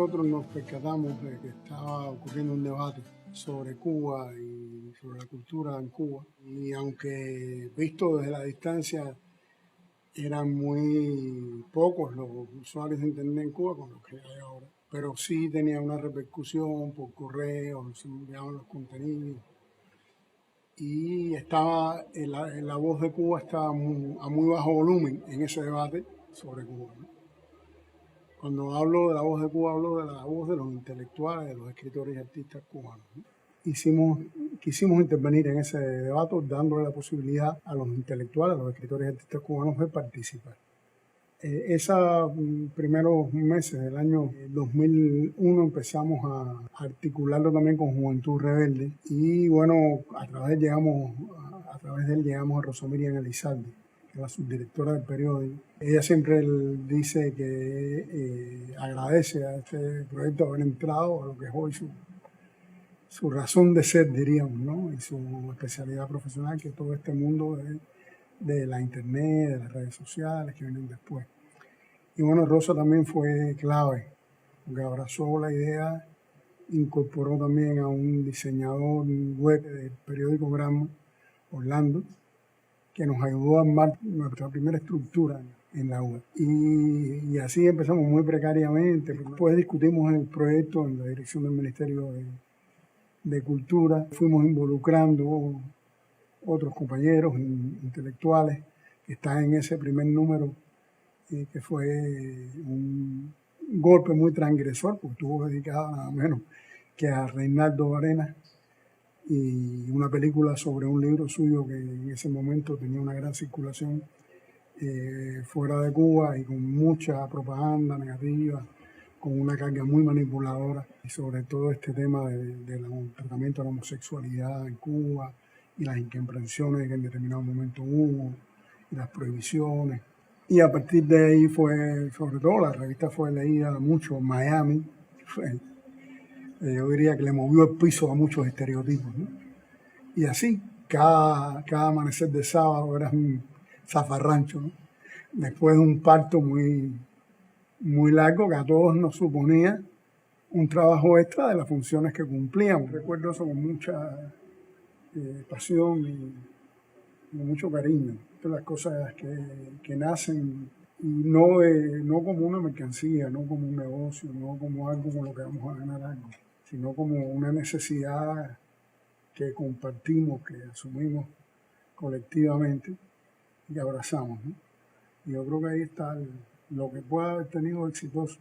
nosotros nos percatamos de que estaba ocurriendo un debate sobre Cuba y sobre la cultura en Cuba. Y aunque visto desde la distancia, eran muy pocos los usuarios de Internet en Cuba con los que hay ahora. Pero sí tenía una repercusión por correo, se enviaban los contenidos. Y estaba, la voz de Cuba estaba a muy bajo volumen en ese debate sobre Cuba, ¿no? Cuando hablo de la voz de Cuba, hablo de la voz de los intelectuales, de los escritores y artistas cubanos, ¿no? Quisimos intervenir en ese debate dándole la posibilidad a los intelectuales, a los escritores y artistas cubanos de participar. Esos primeros meses del año 2001 empezamos a articularlo también con Juventud Rebelde y bueno, a través de él llegamos a Rosa Miriam Elizalde, que es la subdirectora del periódico. Ella siempre dice que agradece a este proyecto haber entrado a lo que es hoy su razón de ser, diríamos, ¿no? Y su especialidad profesional, que es todo este mundo de la internet, de las redes sociales que vienen después. Y bueno, Rosa también fue clave, porque abrazó la idea, incorporó también a un diseñador web del periódico Gramma, Orlando, que nos ayudó a armar nuestra primera estructura en la web. Y así empezamos muy precariamente. Después discutimos el proyecto en la dirección del Ministerio de Cultura. Fuimos involucrando otros compañeros intelectuales que están en ese primer número, que fue un golpe muy transgresor, porque estuvo dedicado nada menos que a Reinaldo Arenas, y una película sobre un libro suyo que en ese momento tenía una gran circulación fuera de Cuba y con mucha propaganda negativa, con una carga muy manipuladora, y sobre todo este tema del tratamiento de la homosexualidad en Cuba y las incomprensiones que en determinado momento hubo, y las prohibiciones. Y a partir de ahí sobre todo la revista fue leída mucho en Miami. Yo diría que le movió el piso a muchos estereotipos, ¿no? Y así, cada amanecer de sábado era un zafarrancho, ¿no? Después de un parto muy largo que a todos nos suponía un trabajo extra de las funciones que cumplíamos. Recuerdo eso con mucha pasión y mucho cariño. De las cosas que nacen, y no como una mercancía, no como un negocio, no como algo con lo que vamos a ganar algo, sino como una necesidad que compartimos, que asumimos colectivamente y que abrazamos, ¿no? Y yo creo que ahí está lo que puede haber tenido exitoso.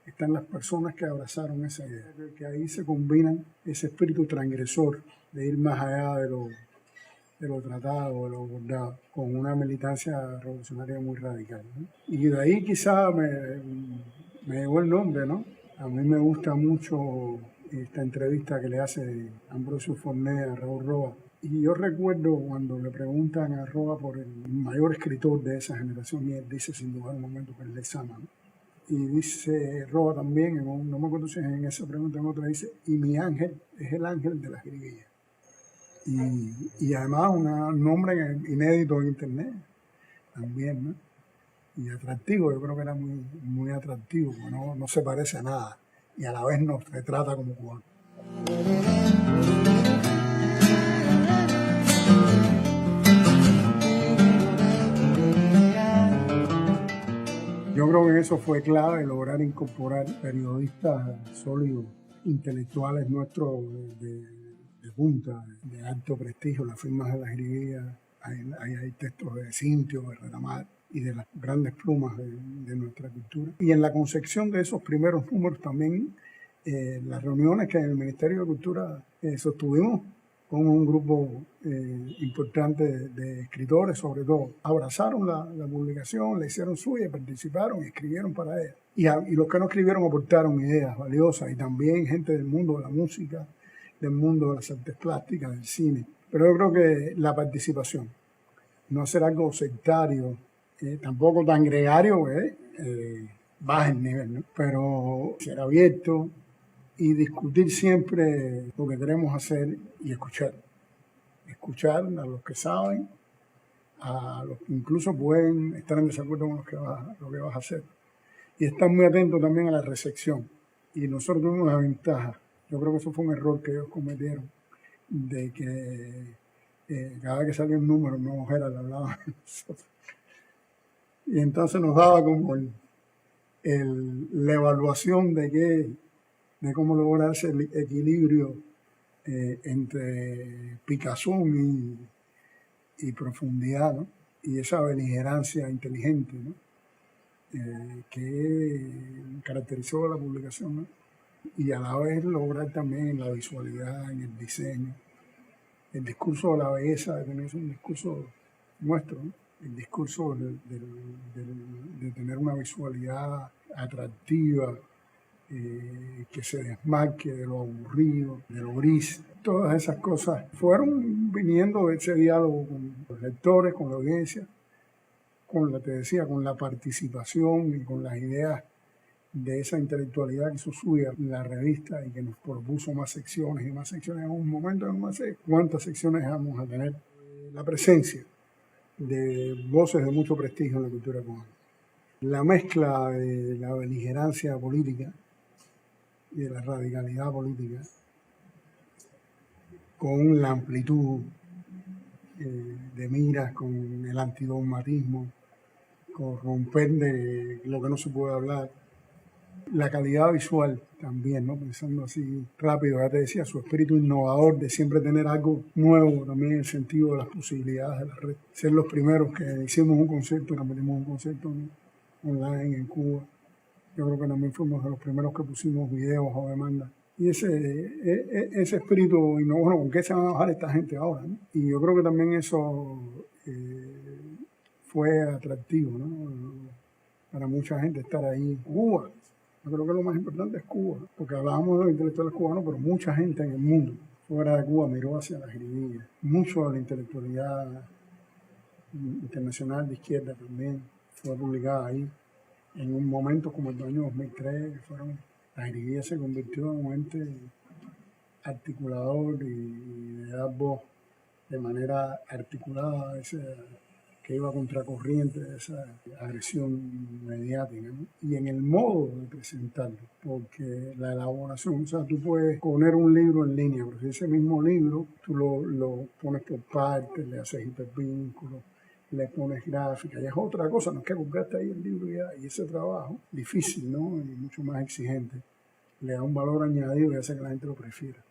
Están las personas que abrazaron esa idea, que ahí se combinan ese espíritu transgresor de ir más allá de lo tratado, de lo abordado, con una militancia revolucionaria muy radical, ¿no? Y de ahí quizá me llegó el nombre, ¿no? A mí me gusta mucho esta entrevista que le hace Ambrosio Forné a Raúl Roa. Y yo recuerdo cuando le preguntan a Roa por el mayor escritor de esa generación, y él dice sin duda en un momento que es Lezama, ¿no? Y dice Roa también, no me acuerdo si en esa pregunta en otra, dice, y mi ángel es el ángel de las jirguillas. Y además un nombre inédito en internet también, ¿no? Y atractivo, yo creo que era muy, muy atractivo, no se parece a nada y a la vez nos retrata como cubanos. Yo creo que eso fue clave, lograr incorporar periodistas sólidos, intelectuales nuestros de punta, de alto prestigio, las firmas de las jirguillas, hay textos de Cintio, de Retamar y de las grandes plumas de nuestra cultura. Y en la concepción de esos primeros números también, las reuniones que en el Ministerio de Cultura sostuvimos con un grupo importante de escritores, sobre todo, abrazaron la publicación, la hicieron suya, participaron y escribieron para ella. Y los que no escribieron aportaron ideas valiosas, y también gente del mundo de la música, del mundo de las artes plásticas, del cine. Pero yo creo que la participación, no hacer algo sectario, tampoco tan gregario, baja el nivel, ¿no? Pero ser abierto y discutir siempre lo que queremos hacer y escuchar. Escuchar a los que saben, a los que incluso pueden estar en desacuerdo con lo que vas a hacer. Y estar muy atento también a la recepción. Y nosotros tuvimos la ventaja, yo creo que eso fue un error que ellos cometieron, de que cada vez que salía un número, una mujer le hablaba a nosotros. Y entonces nos daba como la evaluación de cómo lograr ese equilibrio entre picazón y profundidad, ¿no? Y esa beligerancia inteligente, ¿no? Que caracterizó a la publicación, ¿no? Y a la vez lograr también la visualidad en el diseño, el discurso de la belleza, que es un discurso nuestro, ¿no? El discurso de tener una visualidad atractiva, que se desmarque de lo aburrido, de lo gris. Todas esas cosas fueron viniendo de ese diálogo con los lectores, con la audiencia, te decía, con la participación y con las ideas de esa intelectualidad que hizo suya la revista y que nos propuso más secciones y más secciones. En un momento no sé cuántas secciones vamos a tener. La presencia de voces de mucho prestigio en la cultura cubana. La mezcla de la beligerancia política y de la radicalidad política con la amplitud de miras, con el antidogmatismo, con romper de lo que no se puede hablar. La calidad visual también, ¿no? Pensando así rápido, ya te decía, su espíritu innovador de siempre tener algo nuevo, también en el sentido de las posibilidades de la red. Ser los primeros que hicimos un concierto, repetimos un concierto online en Cuba. Yo creo que también fuimos de los primeros que pusimos videos a demanda. Y ese espíritu innovador, bueno, ¿con qué se van a bajar esta gente ahora, ¿no? Y yo creo que también eso fue atractivo, ¿no? Para mucha gente estar ahí. Cuba. Yo creo que lo más importante es Cuba, porque hablábamos de los intelectuales cubanos, pero mucha gente en el mundo fuera de Cuba miró hacia la jiribilla. Mucho de la intelectualidad internacional de izquierda también fue publicada ahí. En un momento como el año 2003, la jiribilla se convirtió en un ente articulador y de dar voz de manera articulada a ese que iba contracorriente de esa agresión mediática, ¿no? Y en el modo de presentarlo, porque la elaboración, o sea, tú puedes poner un libro en línea, pero si ese mismo libro tú lo pones por partes, le haces hipervínculos, le pones gráfica, y es otra cosa, no es que buscaste ahí el libro y ese trabajo, difícil, ¿no? Y mucho más exigente, le da un valor añadido y hace que la gente lo prefiera.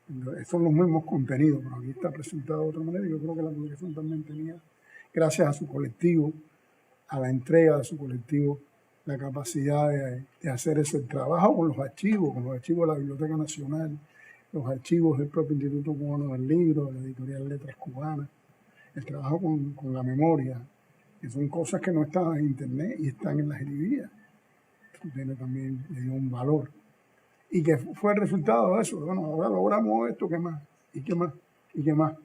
Entonces, son los mismos contenidos, pero aquí está presentado de otra manera y yo creo que la publicación también tenía, gracias a su colectivo, a la entrega de su colectivo, la capacidad de hacer ese trabajo con los archivos de la Biblioteca Nacional, los archivos del propio Instituto Cubano del Libro, de la editorial Letras Cubanas, el trabajo con la memoria, que son cosas que no están en internet y están en las librerías. Tiene también, le dio un valor. Y que fue el resultado de eso. Bueno, ahora logramos esto, ¿qué más? ¿Y qué más? ¿Y qué más?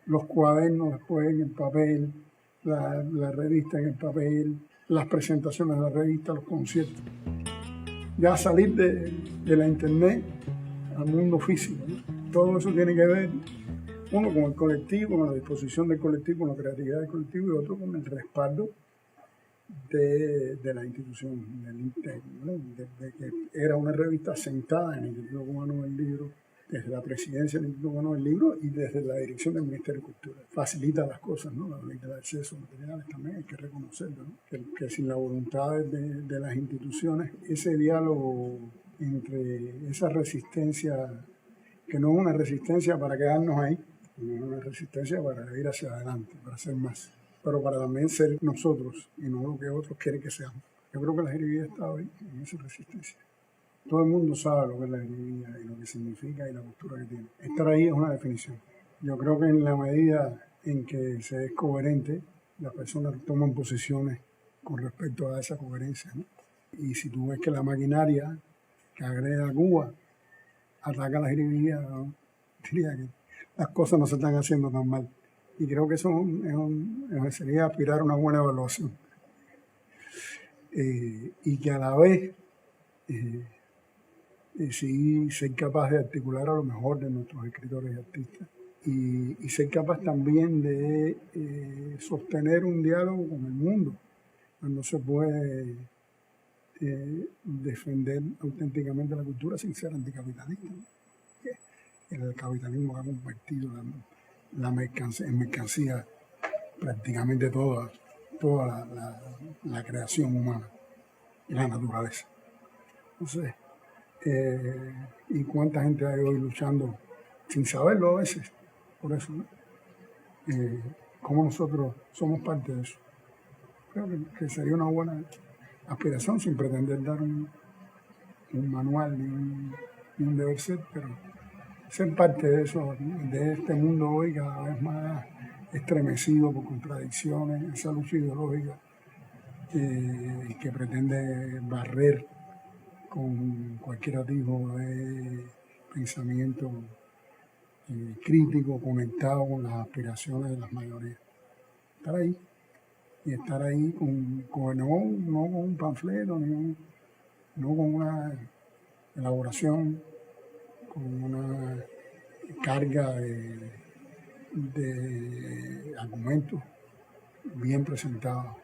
Los cuadernos después en el papel, la revista en el papel, las presentaciones de la revista, los conciertos. Ya salir de la internet al mundo físico, ¿no? Todo eso tiene que ver, uno con el colectivo, con la disposición del colectivo, con la creatividad del colectivo, y otro con el respaldo de la institución, del INTEC, ¿no? de que era una revista sentada en el Instituto Cubano del Libro, desde la presidencia del Instituto Cubano del Libro y desde la dirección del Ministerio de Cultura. Facilita las cosas, ¿no? La ley del acceso a materiales también hay que reconocerlo, ¿no? Que sin la voluntad de las instituciones, ese diálogo entre esa resistencia, que no es una resistencia para quedarnos ahí, sino es una resistencia para ir hacia adelante, para hacer más, pero para también ser nosotros y no lo que otros quieren que seamos. Yo creo que la jiribilla está ahí, en esa resistencia. Todo el mundo sabe lo que es la jiribilla y lo que significa y la postura que tiene. Estar ahí es una definición. Yo creo que en la medida en que se es coherente, las personas toman posiciones con respecto a esa coherencia, ¿no? Y si tú ves que la maquinaria que agrega a Cuba ataca a la jiribilla, ¿no? Diría que las cosas no se están haciendo tan mal. Y creo que eso sería aspirar a una buena evaluación. Y que a la vez sí ser capaz de articular a lo mejor de nuestros escritores y artistas. Y ser capaz también de sostener un diálogo con el mundo. Cuando se puede defender auténticamente la cultura sin ser anticapitalista, ¿no? El capitalismo ha convertido en mercancía prácticamente toda la creación humana y la naturaleza. Entonces, y cuánta gente hay hoy luchando sin saberlo a veces por eso, ¿no? Cómo nosotros somos parte de eso. Creo que sería una buena aspiración, sin pretender dar un manual ni un deber ser, pero ser parte de eso, de este mundo hoy cada vez más estremecido por contradicciones, esa lucha ideológica que pretende barrer con cualquier tipo de pensamiento crítico, conectado con las aspiraciones de las mayorías. Estar ahí, y estar ahí no con un panfleto, no con una elaboración, con una carga de argumentos bien presentados.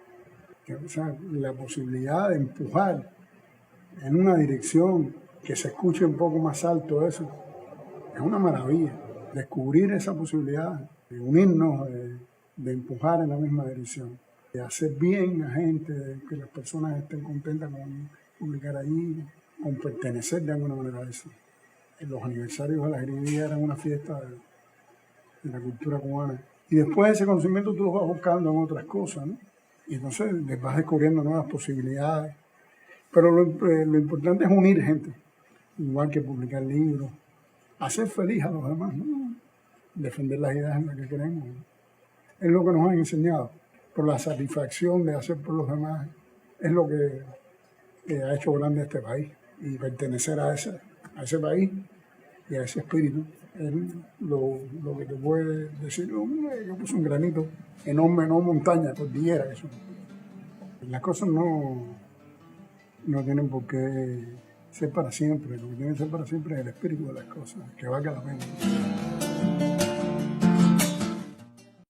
O sea, la posibilidad de empujar en una dirección que se escuche un poco más alto eso, es una maravilla. Descubrir esa posibilidad de unirnos, de empujar en la misma dirección, de hacer bien a gente, de que las personas estén contentas con publicar allí, con pertenecer de alguna manera a eso. Los aniversarios de la Jerinería eran una fiesta de la cultura cubana. Y después de ese conocimiento tú lo vas buscando en otras cosas, ¿no? Y entonces les vas descubriendo nuevas posibilidades. Pero lo importante es unir gente, igual que publicar libros, hacer feliz a los demás, ¿no? Defender las ideas en las que queremos, ¿no? Es lo que nos han enseñado. Pero la satisfacción de hacer por los demás es lo que ha hecho grande este país. Y pertenecer a ese país y a ese espíritu es lo que te puede decir. Yo puse un granito enorme, no montaña, cordillera. Eso. Las cosas no tienen por qué ser para siempre. Lo que tiene que ser para siempre es el espíritu de las cosas, que valga la pena.